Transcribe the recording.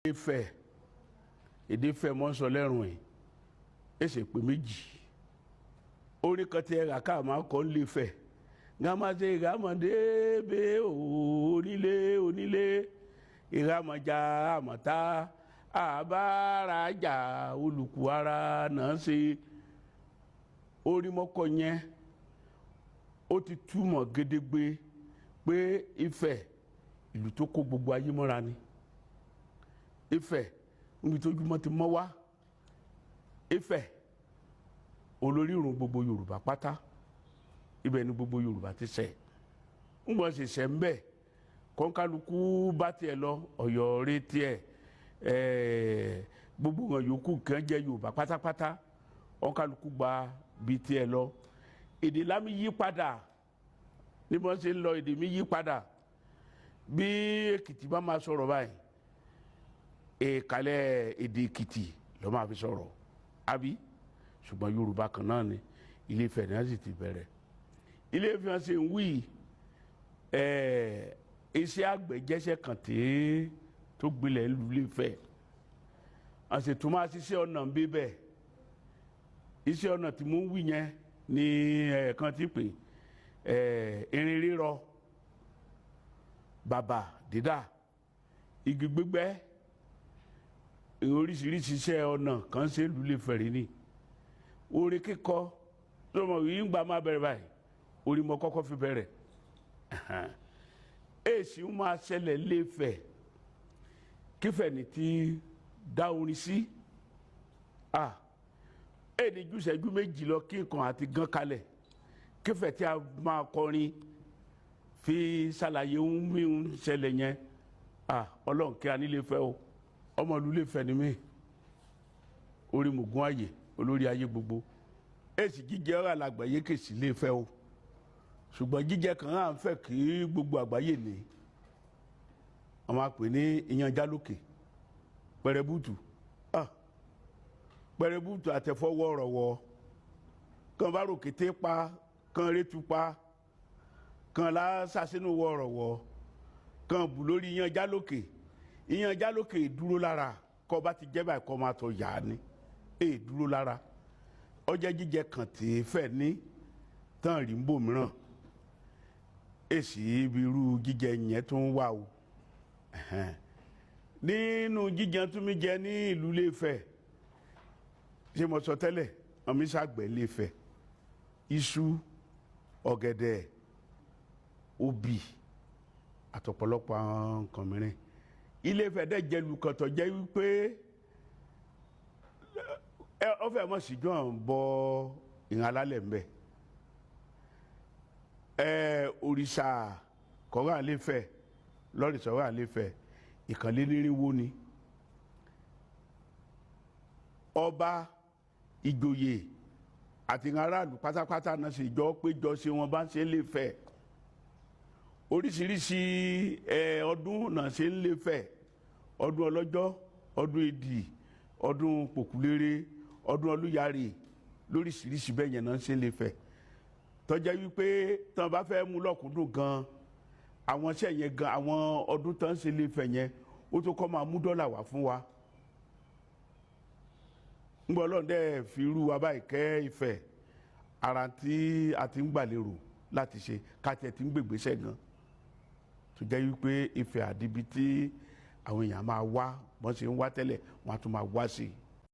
Ifẹ̀ èdè Ifẹ̀ mọ́ sọ lẹ́rùn ẹ̀ ẹsẹ̀ pé méjì orí kan tí ẹ̀rà ká máa kọ́ lè fẹ̀ gàmàdé gàmàdé bẹ́ onílé onílé ìràmọ̀já àmọ̀tá àbárajà olùkú ara náà ṣe orí mọ́kọ yẹn ó ti túmọ̀ gédégbé pé Ifẹ̀ ìlú tó kó gbogbo ayé mọ́ra ni. Ifẹ̀ níbi tójúmọ́ ti mọ́ wá Ifẹ̀ olórí ìrun gbogbo Yorùbá pátá ibẹ̀ ni gbogbo Yorùbá ti ṣẹ̀ ń bọ̀ ṣe ṣẹ̀ ń bẹ̀ kọ́ńkálukú bá tiẹ̀ lọ Ọ̀yọ́ rí tiẹ̀ gbogbo wọn yòókù kan jẹ́ Yorùbá pátápátá kọ́ńkálukú gba bí tiẹ̀ lọ èdè lámì yí padà ní bọ́n ṣe ń lọ èdè mi yí padà bí Èkìtì bá máa sọ̀rọ̀ báyìí kalẹ̀ èdè Èkìtì ló máa fi sọ̀rọ̀ àbí ṣùgbọ́n Yorùbá kan náà ni Ilé Ifẹ̀ náà sì ti bẹ̀rẹ̀ Ilé Ifẹ̀ ṣe ń wí iṣẹ́ àgbẹ̀ jẹ́ṣẹ́ kan tó gbilẹ̀ lu Ilé Ifẹ̀ àṣetò máa ṣiṣẹ́ ọ̀nà ń bí bẹ́ẹ̀ iṣẹ́ ọ̀nà tí mo ń wí yẹn ní ẹ̀ẹ̀kan tí pè irin rírọ bàbà dídà igi gbígbẹ́ oríṣiríṣi iṣẹ́ ọ̀nà kan ṣe lù Ilé Ifẹ̀ rí ni orin kíkọ tó mọ̀ yìí ń gbà má bẹ̀rẹ̀ báyìí orin mọ́ kọ́kọ́ fi bẹ̀rẹ̀ èsì ń máa ṣẹlẹ̀ Ilé Ifẹ̀ kífẹ̀ ní ti dá orin sí èdè jùṣẹ́jú méjì lọ kí nǹkan àti gan kalẹ̀ kífẹ̀ tí a máa kọrin fi ṣàlàyé ń mí ń ṣẹlẹ̀ yẹn Ọlọ́run kí a ní Ilé Ifẹ̀ o ọmọ ìlú Ilé Ifẹ̀ ni mí orí mògùn ààyè olórí ayé gbogbo èsì jíjẹ ọ̀rọ̀ àlàgbàyé kèsì Ilé Ifẹ̀ o ṣùgbọ́n jíjẹ kan à ń fẹ́ kí gbogbo àgbáyé ní wọ́n máa pè ní iyán jálòkè pẹrẹbùtù pẹrẹbùtù àtẹ̀fọ́wọ́ ọ̀rọ̀wọ́ kan bá ròkété pa kan rétu pa kan lásàsínú wọ ọ̀rọ̀wọ́ kan bù lórí iyán jálòkè ìyẹn jálòkè dúró lára kọ́ bá ti jẹ́ báyìí kọ́ máa tọ̀ yá ni dúró lára ọjọ́ jíjẹ kàn tí fẹ́ ní tán rí ń bò mìíràn èsì ibi irú jíjẹ yẹn tó ń wà o nínú jíjẹ tó mi jẹ ní ìlú Ilé Ifẹ̀ ṣé mo sọ tẹ́lẹ̀ ọmọ ìṣàgbẹ̀ Ilé Ifẹ̀ iṣu ọ̀gẹ̀dẹ̀ obì àtọ̀pọ̀lọpọ̀ àwọn nǹkan mìíràn Ilé Ifẹ̀ dẹ̀ jẹ́ lukọ̀tọ̀ jẹ́ wípé ọfẹ́ mọ̀ sí jọ ń bọ ìhàn alálẹ̀ mbẹ́ òrìṣà kọ́ra Ilé Ifẹ̀ lọ́rìṣà kọ́ra Ilé Ifẹ̀ ìkànlénírínwó ni ọba ìjòyè àti ìhàn aráàlú pátápátá náà sì jọ péjọ sí wọn bá ń ṣe Ilé Ifẹ̀ oríṣiríṣi ọdún náà ṣe ń Ilé Ifẹ̀ ọdún ọlọ́jọ́ ọdún ìdì ọdún pòkúlérè ọdún olúyàrè lóríṣiríṣi bẹ́ẹ̀ yẹn náà ṣe ń Ilé Ifẹ̀ tọ́jẹ́ wípé tán bá fẹ́ mú lọ́kùndùn gan àwọn iṣẹ́ yẹn gan àwọn ọdún tán ṣe Ilé Ifẹ̀ yẹn ó tó kọ́ máa mú dọ́là wá fún wa ń gbọ́ Ọlọ́run dẹ́ fi irú wa báyìí kẹ́ Ifẹ̀ ara tí a ti ń gbàlérò láti ṣe káàtì tí ń gbègbèsẹ̀ gan tó jẹ́ wípé Ifẹ̀ àdìbí tí àwọn èèyàn máa wá bọ́n ṣe ń wá tẹ́lẹ̀ wọ́n á tún máa wá sí i.